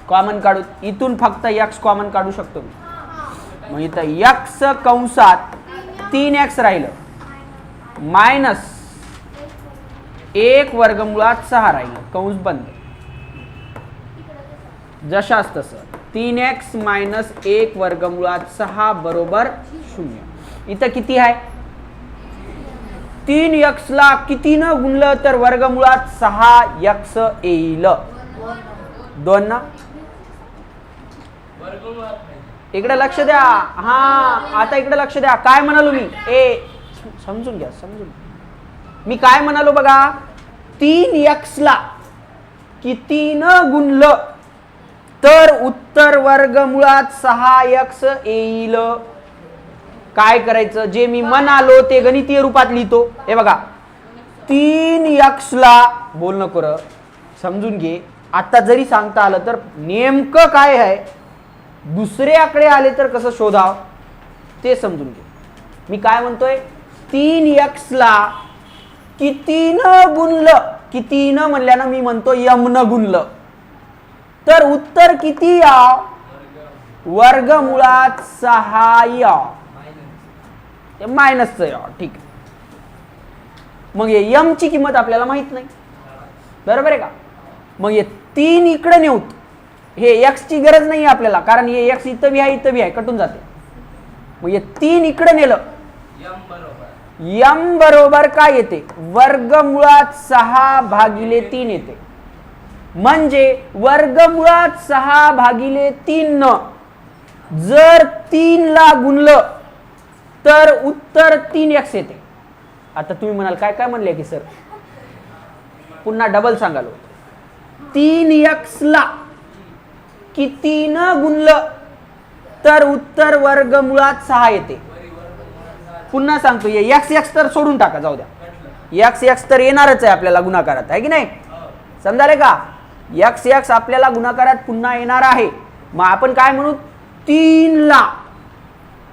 कॉमन काढू. इथून फक्त x कॉमन काढू शकतो मी. मग इथं x कंसात 3x राहिलं, मायनस 1 वर्गमुळात 6 राहिलं, कंस बंद. जशास तसं 3x मायनस 1 वर्गमुळात 6 बरोबर 0. इथं किती आहे? 3x ला कितीनं गुणलं तर वर्गमुळात 6x येईल. 2 ना. इकडे लक्ष द्या. हा, आता इकडे लक्ष द्या. काय म्हणालो मी? समजून घ्या. मी काय म्हणालो बघा, 3x ला कितीनं गुणलं तर उत्तर वर्गमुळात 6x येईल. काय करायचं? जे मी म्हणालो ते गणितीय रूपात लिहितो. हे बघा, 3x ला बोल नको र, समजून घे. आता जरी सांगता आलं तर नेमकं काय आहे, दुसरे आकडे आले तर कसं शोधाव ते समजून घे. मी काय म्हणतोय, 3x ला कितीनं गुणलं, कितीनं म्हणल्यानं मी म्हणतो m न गुणलं तर उत्तर किती याव? वर्गमुळात 6 याव. ते मायनसचं याव. ठीक आहे. मग हे m ची किंमत आपल्याला माहित नाही, बरोबर आहे का? मग हे 3 इकडे नेऊत, हे x ची गरज नाही आपल्याला, कारण हे x इथं बी आहे, कटून जाते. मग हे 3 इकडे नेलं, m बरोबर काय येते? वर्गमुळात 6 भागिले 3 येते. म्हणजे वर्गमुळात 6 भागिले 3 न जर 3 ला गुणलं तर उत्तर 3x येते. आता तुम्ही म्हणाल काय म्हणले की सर, पुन्हा डबल सांगालो. 3x ला कितीनं गुणलं तर उत्तर वर्गमुळात 6 येते. पुन्हा सांगतो, x तर सोडून टाका, जाऊ द्या. x तर येणारच आहे आपल्याला गुणाकारात, आहे की नाही? समजाले का? x आपल्याला गुणाकारात पुन्हा येणार आहे. मग आपण काय म्हणू, 3 ला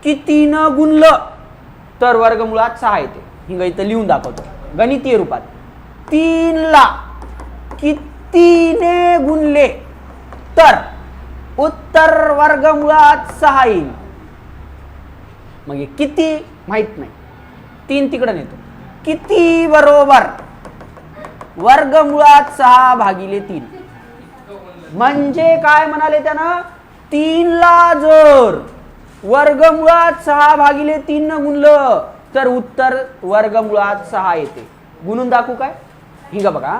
कितीनं गुणलं तर वर्गमुळात 6 येते. हिंग इथं लिहून दाखवतो गणितीय रूपात. 3 ला कितीने गुणले तर उत्तर वर्गमुळात 6 येईल. मग हे किती माहित नाही, 3 तिकडे नेतो. किती बरोबर वर्गमुळात 6 भागिले 3. म्हणजे काय म्हणाले त्यानं, 3 ला जर वर्गमुळात 6 भागिले 3 न गुणलं तर उत्तर वर्गमुळात 6 येते. गुणून दाखवू काय? हिंगा बघा,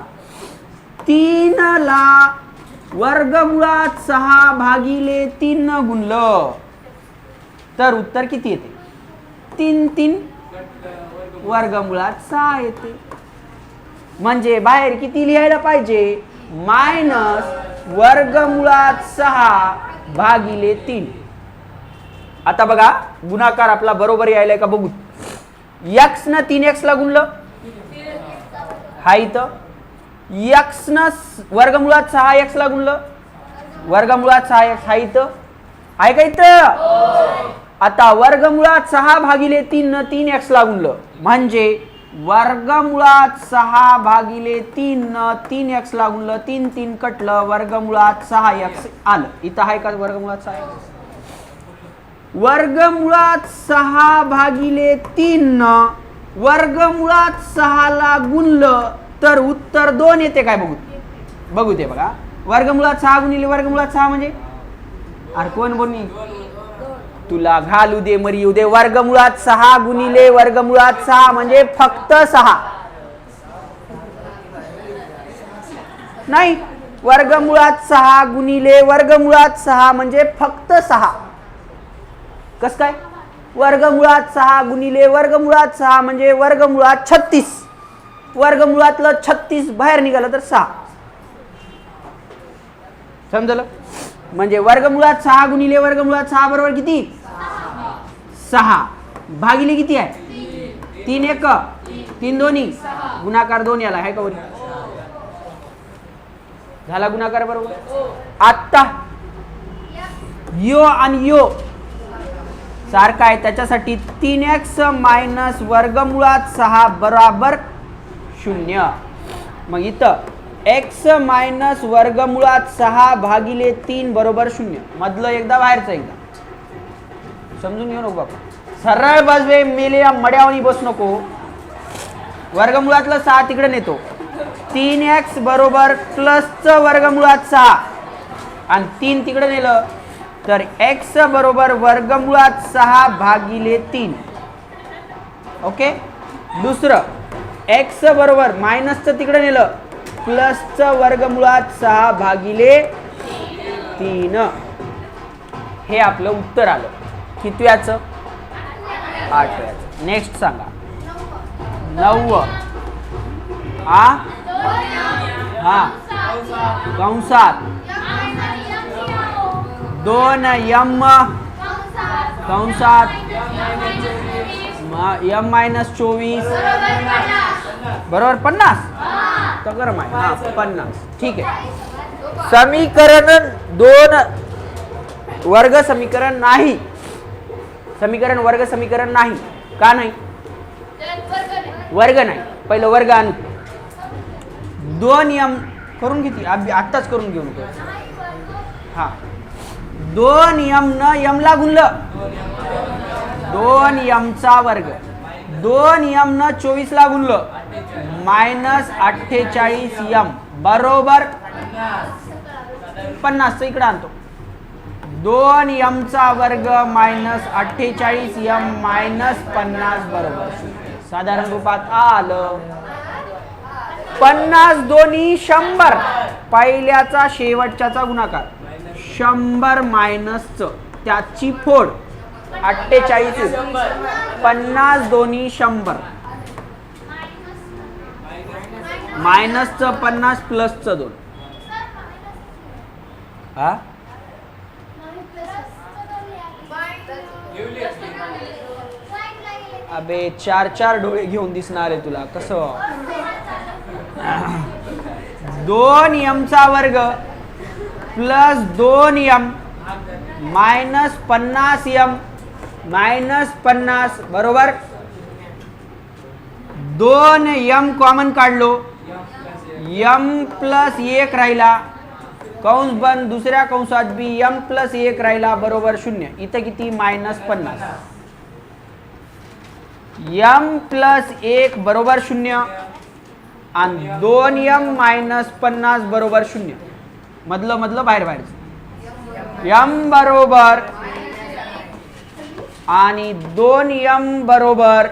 3 ला वर्गमुळात 6 भागिले 3 न गुणलं तर उत्तर किती येते? 3 वर्गमुळात 6 येते. म्हणजे बाहेर किती लिहायला पाहिजे? मायनस वर्गमुळात 6 भागिले 3. आता बघा गुणाकार आपला बरोबर यायलाय का बघू. x न 3x ला गुणलं हा इथं, x न वर्गमुळात 6x ला गुणलं वर्गमुळात 6x हा इथं आहे का इथं. आता वर्गमुळात 6 भागिले 3 न 3x ला गुणलं म्हणजे वर्गमुळात 6 भागिले 3 न 3x ला गुणलं 3 3 कटलं वर्गमुळात 6x आलं. इथं आहे का वर्गमुळात 6x. वर्गमुळात 6 भागिले 3 न वर्गमुळात 6 ला गुणलं तर उत्तर 2 येते काय बघू ते बघा. वर्गमुळात 6 गुणिले वर्गमुळात 6 म्हणजे अरे कोण बोलणी तुला घालू दे मरी येऊ दे. वर्गमुळात 6 गुणिले वर्गमुळात 6 म्हणजे फक्त 6 नाही. वर्गमुळात 6 गुणिले वर्गमुळात 6 म्हणजे फक्त 6. कस काय. वर्गमुळात 6 गुणिले वर्गमुळात 6 म्हणजे वर्गमुळात 36. वर्गमुळातलं 36 बाहेर निघालं तर 6. समजलं. म्हणजे वर्गमुळात 6 गुणिले वर्गमुळात 6 बरोबर किती 6 भागिले किती आहे 3 1 3 दोन्ही गुणाकार 2 याला आहे का वरी झाला गुणाकार बरोबर. आता यो आणि यो सारखा आहे त्याच्यासाठी 3x मायनस वर्गमुळात 6 बरोबर 0. मग इथं x मायनस वर्गमुळात 6 भागिले 3 बरोबर 0. मधलं एकदा बाहेरचं एकदा समजून घेऊ नको बाबा. सरळ बसवे मेले मड्यावणी बस नको. वर्गमुळातलं 6 तिकडे नेतो. 3x बरोबर प्लसचं वर्गमुळात 6 आणि 3 तिकडे नेलं तर x बरोबर वर्गमुळात 6 भागिले 3. ओके. दुसरं x बरोबर मायनसचं तिकडे नेलं प्लसचं वर्गमुळात 6 भागिले 3. हे आपलं उत्तर आलं. कितव्याचं 8व्याचं. नेक्स्ट सांगा 9 हा कंसात 2m कंसात m मायनस 24 बरोबर 50 तर 50. ठीक आहे. समीकरण 2 वर्ग समीकरण नाही. समीकरण वर्ग समीकरण नाही का नाही वर्ग नाही. पहिलं वर्ग आणू 2m करून किती आत्ताच करून घेऊ नको. हा 2m न m ला गुणलं 2m चा वर्ग 2m न 24 ला गुणलं मायनस 48m बरोबर 50. इकडे आणतो 2m चा वर्ग मायनस 48m मायनस 50 बरोबर 0. साधारण रूपात आलं. 50 दोन्ही 100 पहिल्याचा शेवटच्याचा गुणाकार 100 मायनसच त्याची फोड 48 50 दोन्ही 100 मायनसचं 50 प्लसचं 2 हा अबे 4 डोळे घेऊन दिसणार आहे तुला कसं. 2m चा वर्ग plus 2m minus 50m minus 50 बरोबर 2m कॉमन काढलो m प्लस 1 राहिला कंस बंद दुसऱ्या कंसात बी m प्लस 1 राहिला बरोबर 0. इथं किती मायनस 50 m प्लस 1 बरोबर 0 आणि 2m मायनस 50 बरोबर 0. मधलं बाहेर m बरोबर आणि 2m बरोबर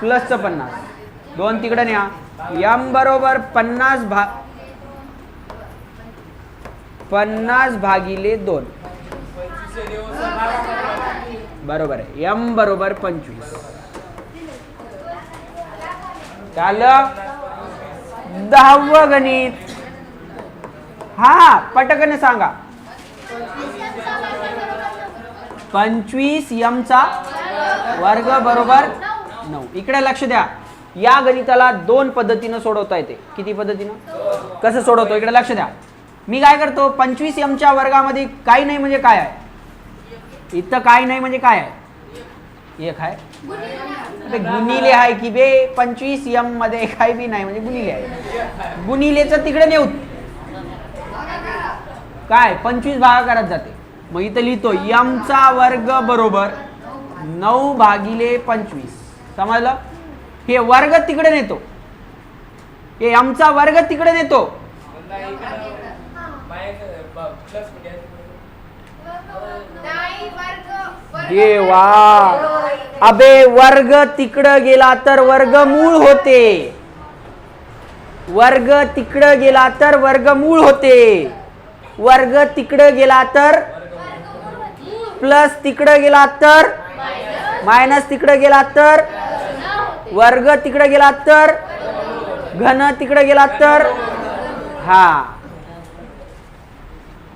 प्लसचं 50 2 तिकडे न्या m बरोबर 50 भागिले 2 बरोबर आहे. m बरोबर 25 झालं. 10वं गणित. हा पटकन सांगा. 25 m चा वर्ग बरोबर 9. इकडे लक्ष द्या, या गणिताला दोन पद्धतीनं सोडवता येते. किती पद्धतीनं? कसं सोडवतो इकडे लक्ष द्या. मी काय करतो, 25 m च्या वर्गामध्ये काही नाही म्हणजे काय आहे, इथं काही नाही म्हणजे काय आहे, एक आहे. गुणिले आहे की बे 25 m मध्ये काही बी नाही म्हणजे गुणिले आहे. गुणिलेचं तिकडे नेऊ काय 25 भागाकारात जाते. मग इथं लिहितो m चा वर्ग बरोबर 9 भागिले 25. समजलं? हे वर्ग तिकडे नेतो, हे m चा वर्ग तिकडे नेतो. देवा, अबे वर्ग तिकडं गेला तर वर्गमूळ होते, वर्ग तिकडं गेला तर वर्गमूळ होते, वर्ग तिकडं गेला तर प्लस, तिकडं गेला तर मायनस, तिकडं गेला तर वर्ग, तिकडं गेला तर घन, तिकडं गेला तर हा.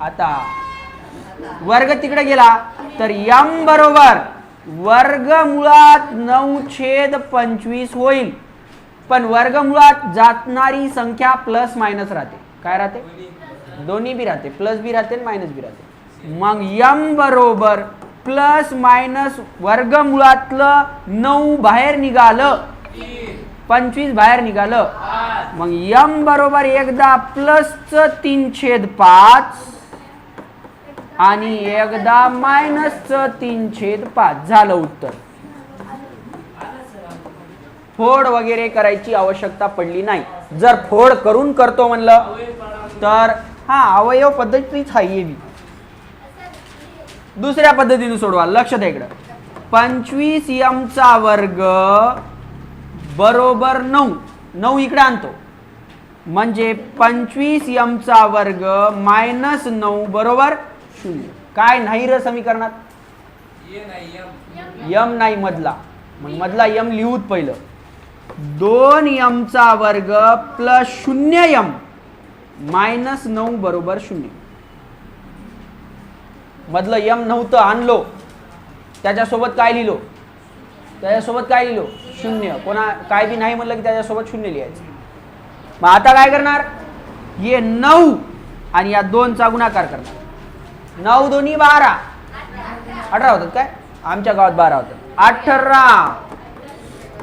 आता वर्ग तिकडे गेला तर m बरोबर वर्गमुळात 9/25 होईल. पण वर्गमुळात जातणारी संख्या प्लस मायनस राहते. काय राहते? दोन्ही बी राहते, प्लस बी राहते मायनस बी राहते. मग m बरोबर प्लस मायनस वर्गमुळातलं 9 बाहेर निघालं, 25 बाहेर निघालं. मग m बरोबर एकदा प्लसचं 3/5 आणि एकदा मायनसचं 3/5 झालं उत्तर. फोड वगैरे करायची आवश्यकता पडली नाही. जर फोड करून करतो म्हणलं तर हा अवयव पद्धतीच आहे. दुसऱ्या पद्धतीने सोडवा. लक्ष द्या इकडं. 25 m चा वर्ग बरोबर 9. 9 इकडे आणतो म्हणजे 25 m चा वर्ग मायनस 9 बरोबर 0. काय नाही र समीकरणात? m नाही मधला. मग मधला m लिहूत पहिलं. 2m चा वर्ग प्लस 0m मायनस 9 बरोबर 0. मधलं m नव्हतं, आणलो, त्याच्यासोबत काय लिहिलो? त्याच्यासोबत काय लिहिलो? 0. कोणा काय बी नाही म्हणलं की त्याच्यासोबत 0 लिहायचं. मग आता काय करणार? हे 9 आणि या 2 चा गुणाकार करणार. 9 दोन्ही 12, 18 होतात. काय आमच्या गावात 12 होतात. 18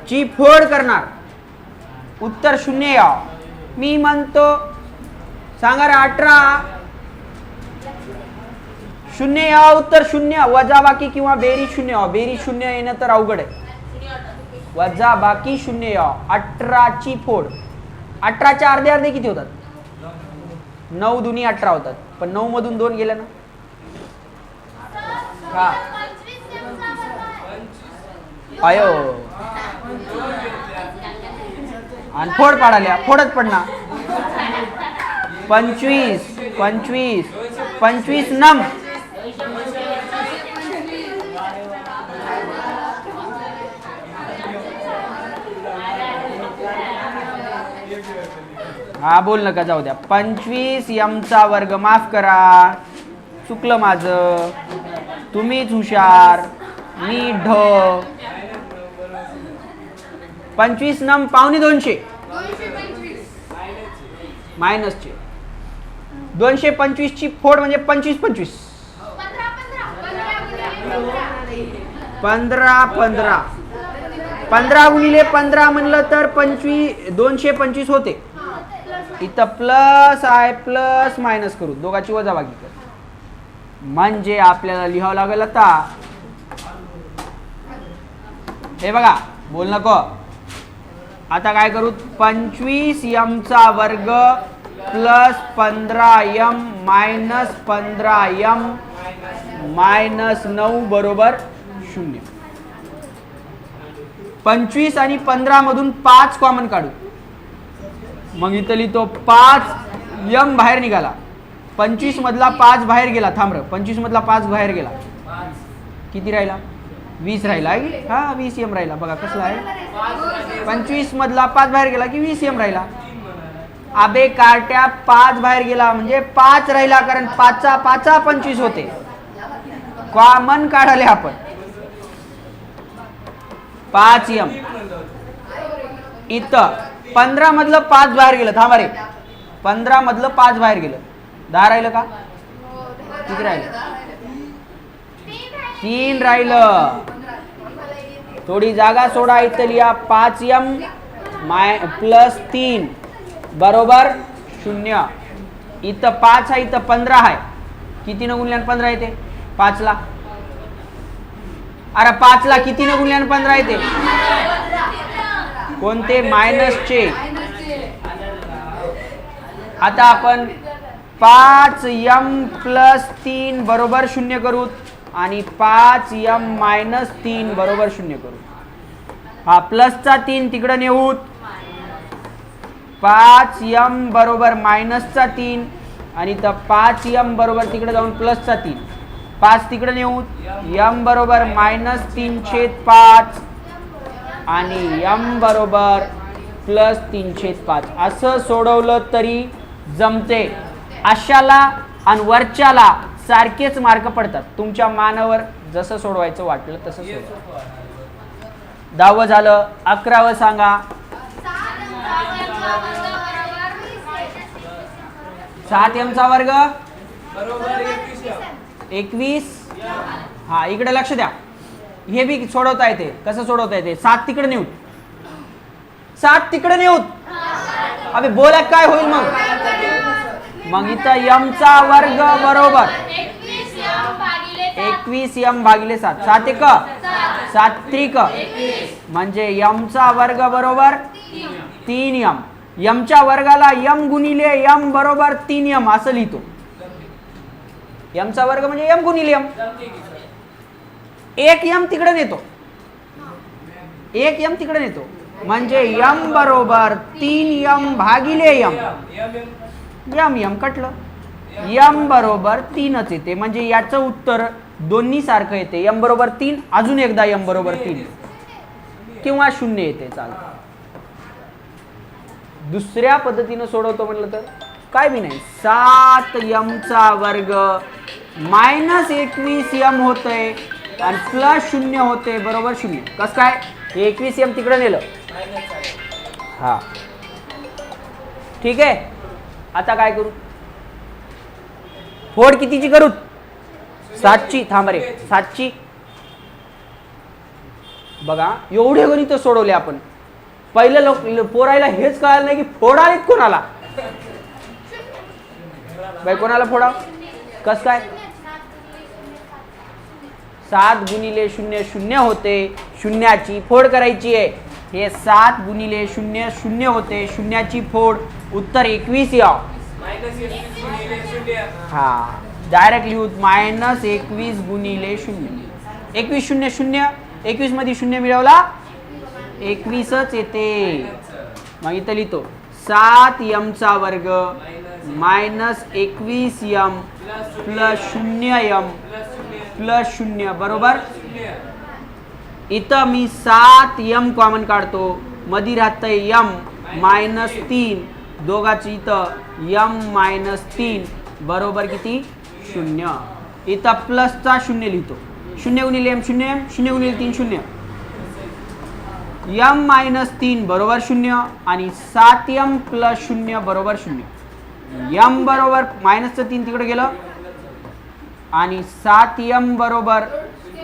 ची फोड करणार, उत्तर 0 यावं. मी म्हणतो सांगा रे 18 0 यावं, उत्तर 0. वजा बाकी किंवा बेरीज 0 यावं. बेरीज 0 येणं तर अवघड आहे. वजा बाकी 0 यावं. 18 ची फोड. 18 चे अर्धे अर्धे किती होतात? 9 दुनी 18 होतात. पण 9 मधून 2 गेले ना. हा आयो आणि फोड पाडाल्या, फोडच पडणार. 25 25 25 नम हा बोल नका, जाऊ द्या. 25 m चा वर्ग, माफ करा चुकलं माझं, तुम्हीच हुशार, मी ढ. 25 नम पावणे 200 मायनसचे 225 ची फोड म्हणजे 25 25 15 15 15 गुणिले 15 म्हणलं तर 25 225 होते. इथं प्लस आहे, प्लस मायनस करू, दोघांची वजाबाकी कर. म्हणजे आपल्याला लिहावं लागेल आता हे बघा, बोल नको. आता काय करू? 25 m चा वर्ग plus 15m minus 15m minus 9 बरोबर 0. 25 आणि 15 मधून 5 कॉमन काढू. मग इथं लिहितो 5m बाहेर निघाला. 25 मधला 5 बाहेर गेला. थांब रे, 25 मधला 5 बाहेर गेला. किती राहिला? 20 राहिला. हा 20m राहिला. बघा कसला आहे. 25 मधला 5 बाहेर गेला की 20m राहिला. आबे कार्ट्या 5 बाहेर गेला म्हणजे 5 राहिला, कारण 5 चा 25 होते. कॉमन काढले आपण 5m. इथं 15 मधलं 5 बाहेर गेलं. थांबा रे, 15 मधलं 5 बाहेर गेलं. 10 राहिलं का? किती राहिलं? 3 राहिलं. थोडी जागा सोडा. इथं लिहा 5m प्लस 3 बरोबर 0. इथं 5 आहे, इथं 15 आहे. किती न गुणल्यान 15 येते? 5 ला. अरे 5 ला किती न गुणल्यान 15 येते? कोणते? मायनसचे. आता आपण 5m प्लस 3 बरोबर 0 करू आणि 5m मायनस 3 बरोबर 0 करू. हा प्लसचा 3 तिकडे नेऊ. 5m बरोबर मायनसचा 3 आणि तर 5m बरोबर तिकडे जाऊन प्लसचा 3. 5 तिकडे नेऊ. m बरोबर मायनस 3/5 आणि m बरोबर प्लस 3/5. असं सोडवलं तरी जमते. अशाला आणि वरच्याला सारखेच मार्क पडतात. तुमच्या मानावर जसं सोडवायचं वाटलं तसं सोडवा. 10व झालं. 11व सांगा. 7m चा वर्ग बरोबर 21. हा इकडे लक्ष द्या. हे बी सोडवता येते. कसं सोडवता येते? 7 तिकडे नेऊ. 7 तिकडे नेऊ. अबे बोला काय होईल मग? मग इथं m चा वर्ग बरोबर 21m भागिले 7. 7 एक 7 त्रिक म्हणजे m चा वर्ग बरोबर 3m. m च्या वर्गाला m गुणिले m बरोबर 3m असं लिहितो. m चा वर्ग म्हणजे m गुणिले m. एक m तिकडे नेतो. एक m तिकडे नेतो म्हणजे m बरोबर 3m भागिले m. m कटलं. m बरोबर 3च येते म्हणजे याचं उत्तर दोन्ही सारखं येते. m बरोबर 3 अजून एकदा m बरोबर 3 किंवा 0 येते. चालतं. दुसऱ्या पद्धतीनं सोडवतो म्हटलं तर काय बी नाही. 7m चा वर्ग मायनस 21m होतंय आणि प्लस 0 होते बरोबर 0. कसं काय? 21m तिकडे नेलं. हा ठीक आहे. आता काय करू? फोड कितीची करू? 7ची. थांब रे, 7ची. बघा एवढे गणित सोडवले आपण. पहिलं लोक पोरायला हेच कळालं नाही की फोडालेत कोणाला. बाई कोणाला फोडा? कस काय? 7 गुणिले 0 0 होते. शून्याची फोड करायची आहे. हे 7 गुणिले 0 0 होते. शून्याची फोड. उत्तर 21 याव. हा डायरेक्ट लिहू. मायनस 21 गुणिले 0. 21 0 0. 21 मध्ये 0 मिळवला 21च येते. मग इथं लिहितो 7m चा वर्ग minus 21m plus 0m plus 0 बरोबर. इथं मी 7m कॉमन काढतो. मध्ये राहतंय m मायनस 3. दोघाची इथं m मायनस 3 बरोबर किती? 0. इथं प्लसचा 0 लिहितो. 0 गुणिले m 0m. 0 गुणिले 3 0. m मायनस 3 बरोबर 0 आणि 7m प्लस 0 बरोबर 0. m बरोबर मायनसचं 3 तिकडे गेलं आणि 7m बरोबर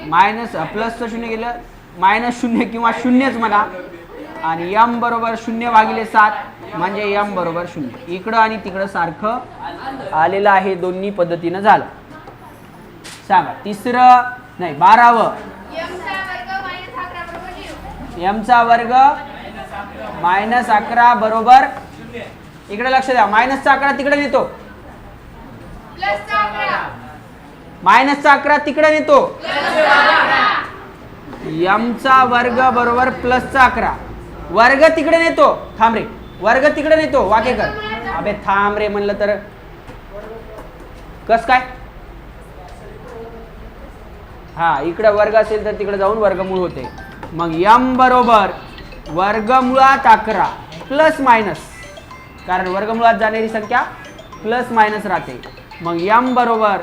मायनस प्लसचं 0 गेलं. मायनस 0 किंवा 0च म्हणा आणि m बरोबर 0 भागिले 7 म्हणजे m बरोबर 0. इकडं आणि तिकडं सारखं आलेलं आहे. दोन्ही पद्धतीनं झालं. सांगा तिसरं नाही 12व. m चा वर्ग मायनस 11 बरोबर. इकडे लक्ष द्या. मायनसचा 11 तिकडे नेतो. मायनसचा 11 तिकडे नेतो. m चा वर्ग बरोबर प्लसचा 11. वर्ग तिकडे नेतो. थांब रे. वर्ग तिकडे नेतो. वाक्य कर. अबे थांब रे म्हणलं तर कस काय? हा इकडे वर्ग असेल तर तिकडे जाऊन वर्गमूळ होते. मग m बरोबर वर्गमुळात 11 प्लस मायनस. कारण वर्गमुळात जाणारी संख्या प्लस मायनस राहते. मग m बरोबर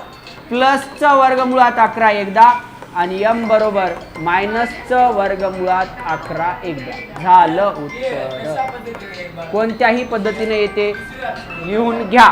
प्लसचं वर्गमुळात 11 एकदा आणि m बरोबर मायनसचं वर्गमुळात 11 एकदा. झालं उत्तर. कोणत्याही पद्धतीने येते लिहून घ्या.